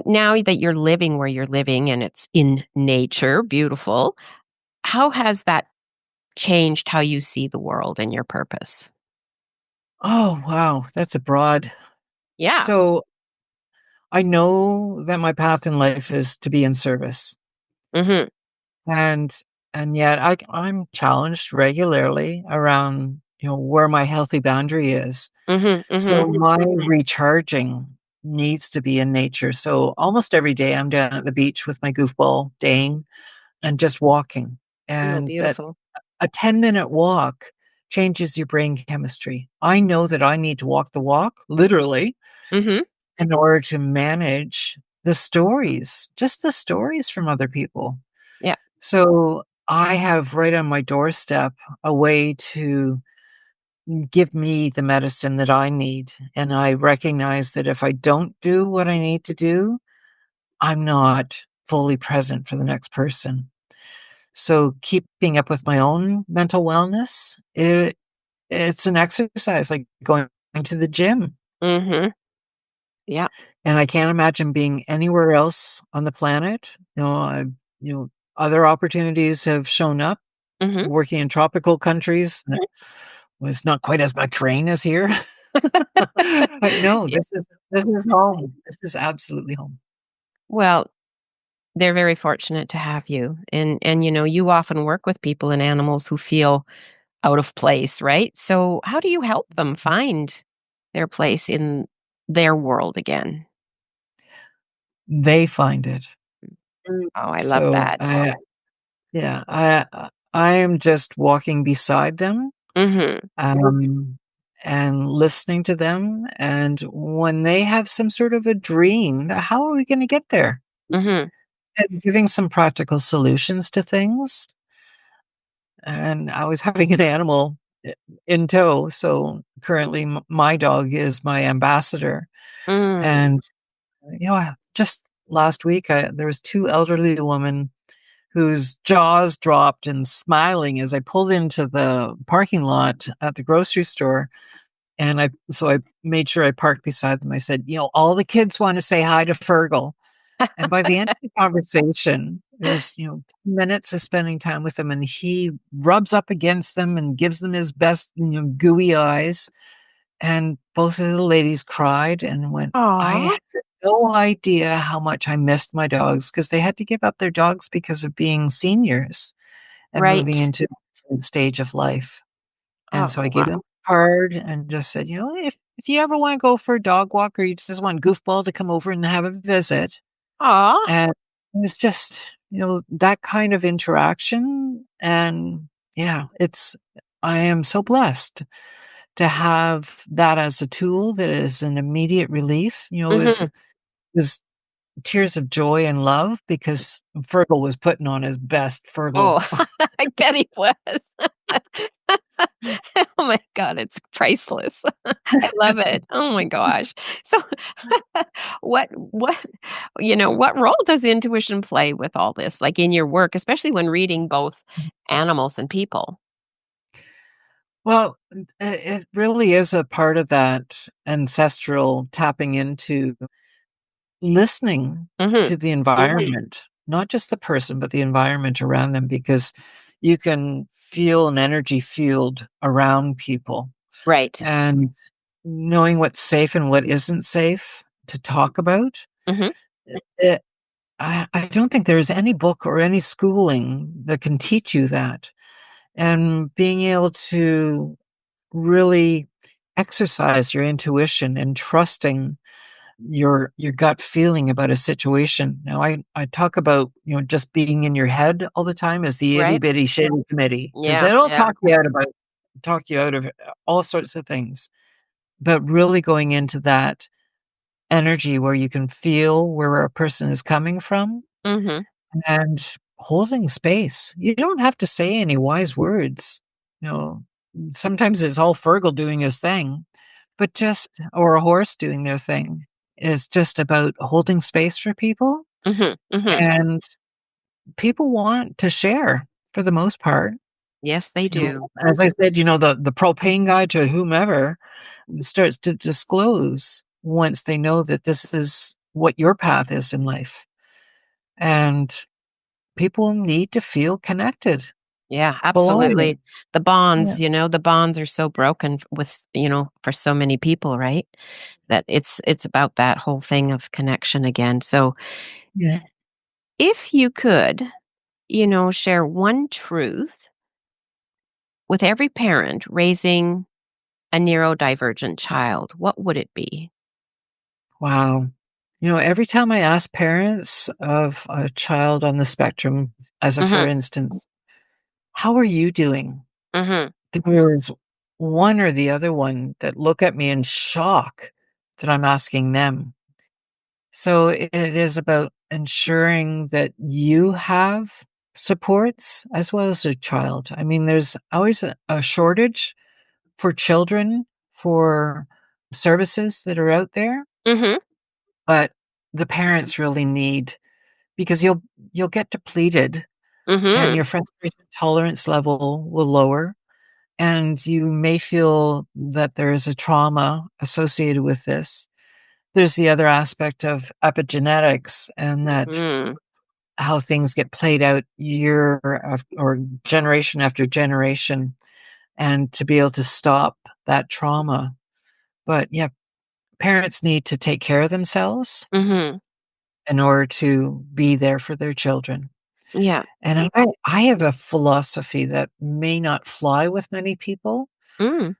now that you're living where you're living and it's in nature, beautiful, how has that changed how you see the world and your purpose? Oh, wow, that's a broad. Yeah. So I know that my path in life is to be in service. Mhm. And and yet I'm challenged regularly around, where my healthy boundary is. Mhm. So Mhm. my recharging needs to be in nature. So almost every day I'm down at the beach with my goofball Dane and just walking. Oh, And that beautiful. a 10-minute walk changes your brain chemistry. I know that I need to walk the walk, literally, Mhm. in order to manage the stories, just the stories from other people. Yeah. So I have right on my doorstep a way to give me the medicine that I need. And I recognize that if I don't do what I need to do, I'm not fully present for the next person. So keeping up with my own mental wellness, it's an exercise like going to the gym. Mhm. Yeah. And I can't imagine being anywhere else on the planet. You know, other opportunities have shown up Mhm. working in tropical countries that was not quite as much rain as here. But no, Yeah. this is home. This is absolutely home. Well, they're very fortunate to have you, and you often work with people and animals who feel out of place, right? So, how do you help them find their place in their world again? They find it. Oh, I love So, that. yeah, I am just walking beside them, Mhm. um, and listening to them, and when they have some sort of a dream, how are we gonna get there? Mhm. And giving some practical solutions to things, and I was having an animal I in tow, so currently my dog is my ambassador, Mm. and, just last week, there was 2 elderly women whose jaws dropped and smiling as I pulled into the parking lot at the grocery store, and I made sure I parked beside them. I said, "All the kids wanna say hi to Fergal." And by the end of the conversation, it was, 10 minutes of spending time with him, and he rubs up against them and gives them his best, gooey eyes, and both of the ladies cried and went, "I Aw. had no idea how much I missed my dogs because they had to give up their dogs because of being seniors and moving Right. into a stage of life." And Oh, so I gave them wow. a card and just said, "If you ever wanna go for a dog walk or you just want Goofball to come over and have a visit," Aw. and it was just, that kind of interaction, and yeah, I am so blessed to have that as a tool that is an immediate relief, Mhm. was tears of joy and love because Fergal was putting on his best Fergal. Oh, I bet he was. Oh my god, it's priceless. I love it. Oh my gosh. So, what role does intuition play with all this, like, in your work, especially when reading both animals and people? Well, it really is a part of that ancestral tapping into listening Mhm. to the environment, not just the person, but the environment around them, because you can feel an energy field around people. Right. And knowing what's safe and what isn't safe to talk about, Mhm. it, I don't think there's any book or any schooling that can teach you that. And being able to really exercise your intuition and trusting your gut feeling about a situation. Now I talk about, just being in your head all the time as the itty Right? bitty shitty committee because Yeah, it'll yeah. talk you out of all sorts of things. But really going into that energy where you can feel where a person is coming from Mhm. and holding space. You don't have to say any wise words. You know, sometimes it's all Fergal doing his thing, but just, or a horse doing their thing, is just about holding space for people. Mhm. Mhm. And people want to share for the most part. Yes, they You know, do. as I said, the propane guy to whomever starts to disclose once they know that this is what your path is in life. And people need to feel connected, Yeah, absolutely. belonging. The Yeah. bonds, the bonds are so broken with, for so many people, right? That it's about that whole thing of connection again. So, Yeah. if you could, share one truth with every parent raising a neurodivergent child, what would it be? Wow. Every time I ask parents of a child on the spectrum, as a for Mhm. instance, how are you doing? Mhm. There's one or the other one that look at me in shock that I'm asking them. So it is about ensuring that you have supports as well as a child. I mean, there's always a shortage for children for services that are out there, Mhm. but the parents really need, because you'll get depleted and Mhm. your frustration tolerance level will lower, and you may feel that there is a trauma associated with this. There's the other aspect of epigenetics, and that Mhm. how things get played out or generation after generation, and to be able to stop that trauma. But yeah, parents need to take care of themselves Mhm. in order to be there for their children. Yeah. And I have a philosophy that may not fly with many people, Mm.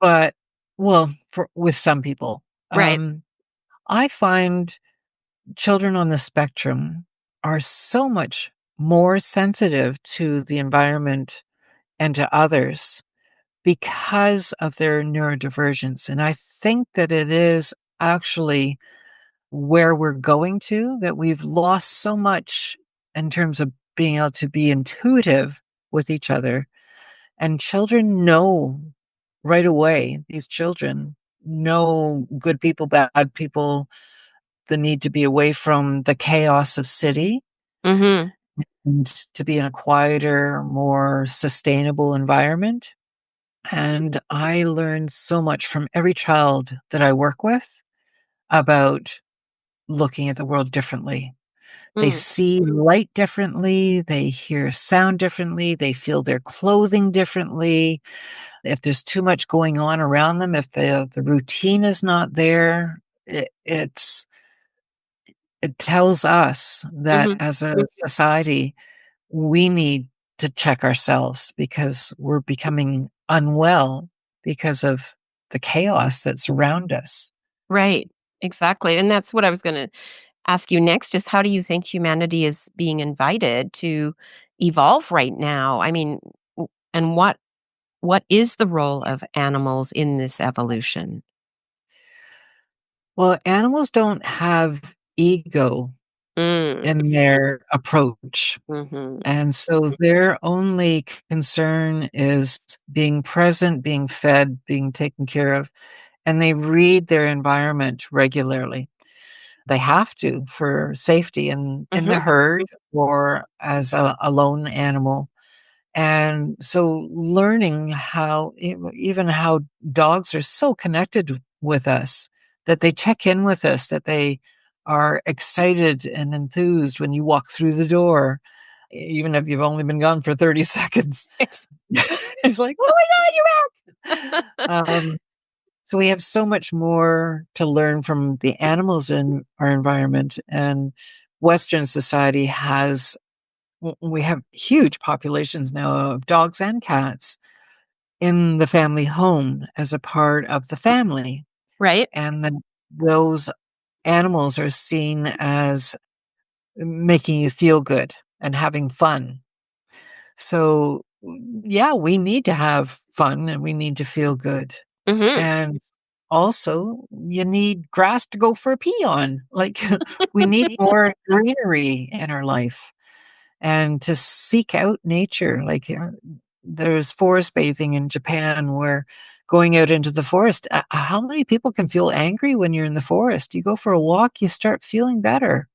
but well, with some people. Right. I find children on the spectrum are so much more sensitive to the environment and to others because of their neurodivergence. And I think that it is actually where we're going to, that we've lost so much in terms of being able to be intuitive with each other. And children know right away, these children know good people, bad people, the need to be away from the chaos of city Mhm. and to be in a quieter, more sustainable environment. And I learn so much from every child that I work with about looking at the world differently. They Mm. see light differently, they hear sound differently, they feel their clothing differently. If there's too much going on around them, if the routine is not there, it tells us that Mhm. as a society, we need to check ourselves because we're becoming unwell because of the chaos that's around us. Right. Exactly. And that's what I was gonna ask you next is how do you think humanity is being invited to evolve right now? I mean, and what is the role of animals in this evolution? Well, animals don't have ego Mm. in their approach. Mhm. And so their only concern is being present, being fed, being taken care of, and they read their environment regularly. They have to for safety in the Mhm. herd or as a lone animal. And so learning how even how dogs are so connected with us, that they check in with us, that they are excited and enthused when you walk through the door, even if you've only been gone for 30 seconds. Ex It's like, "Oh my god, you're back." So we have so much more to learn from the animals in our environment, and Western society has we have huge populations now of dogs and cats in the family home as a part of the family, Right? and then those animals are seen as making you feel good and having fun. So, yeah, we need to have fun and we need to feel good. Mhm. And also you need grass to go for a pee on. Like we need more greenery in our life and to seek out nature. Like there's forest bathing in Japan where going out into the forest, how many people can feel angry when you're in the forest? You go for a walk, you start feeling better.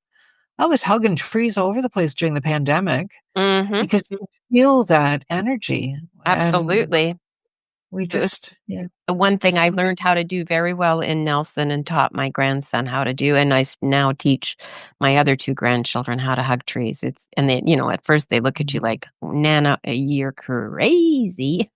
I was hugging trees all over the place during the pandemic Mhm. because you feel that energy and Absolutely. we It was just, yeah. the one thing Just, I learned how to do very well in Nelson and taught my grandson how to do, and now teach my other 2 grandchildren how to hug trees. It's and they at first they look at you like, "Nana, you're crazy."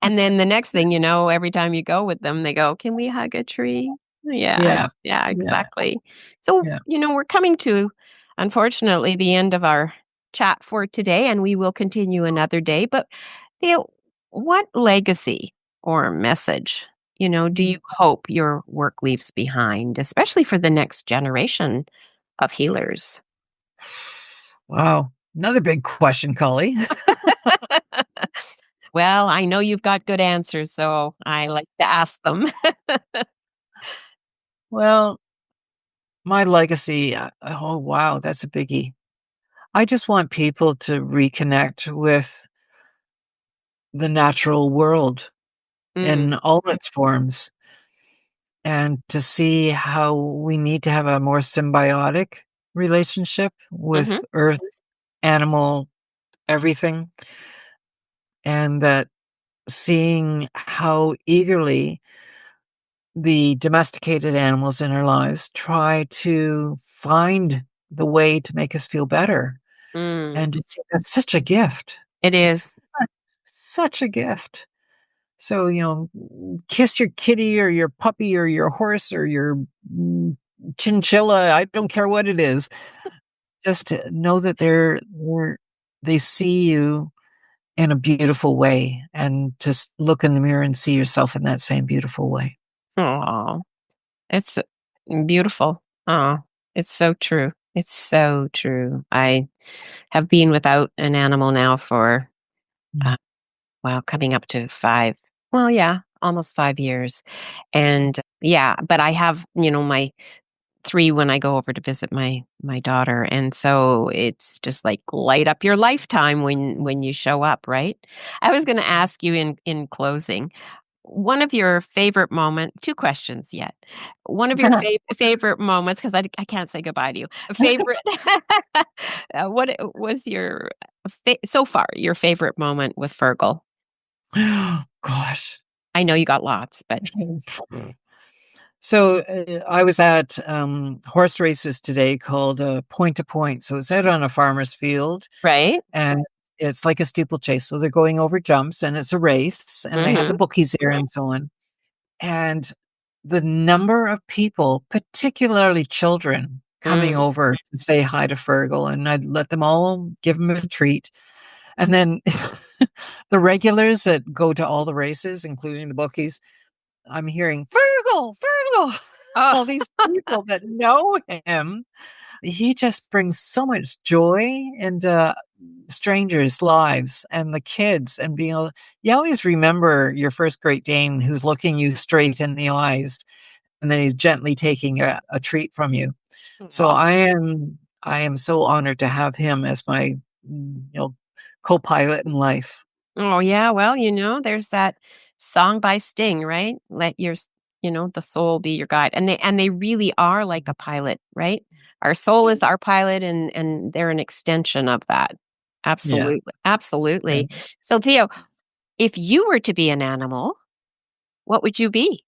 And then the next thing you know, every time you go with them, they go, "Can we hug a tree?" yeah, Yeah, yeah, exactly. So, yeah. we're coming to, unfortunately, the end of our chat for today, and we will continue another day. But, you know, what legacy or message, do you hope your work leaves behind, especially for the next generation of healers? Wow. Another big question, Collie. Well, I know you've got good answers, so I like to ask them. Well, my legacy, oh, wow, that's a biggie. I just want people to reconnect with the natural world Mm, in all its forms and to see how we need to have a more symbiotic relationship mhm, with earth, animal, everything. And that seeing how eagerly the domesticated animals in our lives try to find the way to make us feel better. mm. And it's that's such a gift. It is. It's such a gift. So, kiss your kitty or your puppy or your horse or your mm, chinchilla. I don't care what it is. Just to know that they see you in a beautiful way and just look in the mirror and see yourself in that same beautiful way. Aw, it's beautiful. Aw, it's so true. It's so true. I have been without an animal now for, Mm. uh, coming up to 5, yeah, almost 5 years. And, yeah, but I have, my 3 when I go over to visit my daughter, and so it's just like light up your lifetime when you show up, right? I was gonna ask you in closing, one of your favorite 2 questions yet. One of your favorite moments, 'cause I can't say goodbye to you. Favorite what was your so far, your favorite moment with Fergal? Gosh. I know you got lots, but So, I was at, horse races today called, Point to Point. So, it's out on a farmer's field, right? and it's like a steeplechase. So, they're going over jumps, and it's a race, and they have the Mhm. bookies there and so on. And the number of people, particularly children, coming Mm. over to say hi to Fergal, and I'd let them all give him a treat. And then the regulars that go to all the races, including the bookies, I'm hearing, "Fergal, Fergal," Oh. all these people that know him. He just brings so much joy into strangers' lives and the kids and being able you always remember your first Great Dane who's looking you straight in the eyes, and then he's gently taking a treat from you. So Aw. I am so honored to have him as my, co-pilot in life. Oh, yeah, well, there's that song by Sting, right? Let your the soul be your guide, and they really are like a pilot, right? Our soul is our pilot, and they're an extension of that. Yeah, Absolutely, yeah. absolutely. So, Theo, if you were to be an animal, what would you be?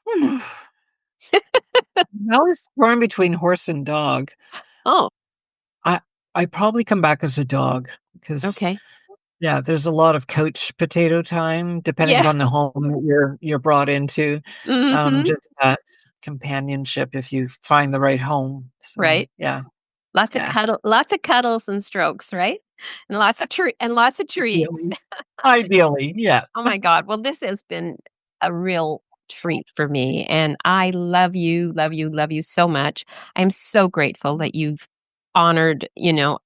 I was torn between horse and dog. Oh, I I probably come back as a dog because okay. yeah, there's a lot of couch potato time depending Yeah. on the home that you're brought into. Mhm. Just that companionship if you find the right home. So Right. yeah, yeah. Lots of cuddles and strokes, right? And lots of treats. Ideally, ideally, yeah. Oh my god. Well, this has been a real treat for me, and I love you, love you, love you so much. I'm so grateful that you've honored,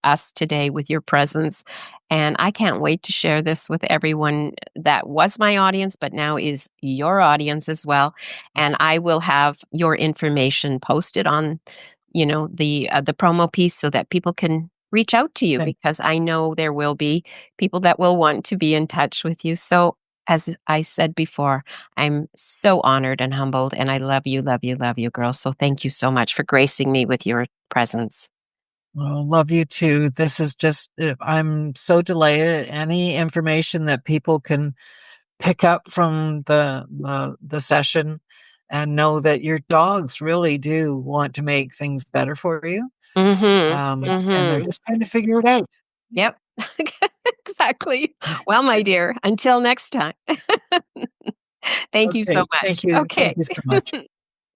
us today with your presence. And I can't wait to share this with everyone that was my audience, but now is your audience as well. And I will have your information posted on, the promo piece so that people can reach out to you Thank because I know there will be people that will want to be in touch with you. So as I said before, I'm so honored and humbled, and I love you, girl. So thank you so much for gracing me with your presence. Well, love you too. This is just, I'm so delighted. Any information that people can pick up from the session and know that your dogs really do want to make things better for you. Mhm, And they're mhm. just trying to figure it out. Yep. Exactly. Well, my dear, until next time. Thank you so Okay. much. Thank you. Thank Okay. you so much.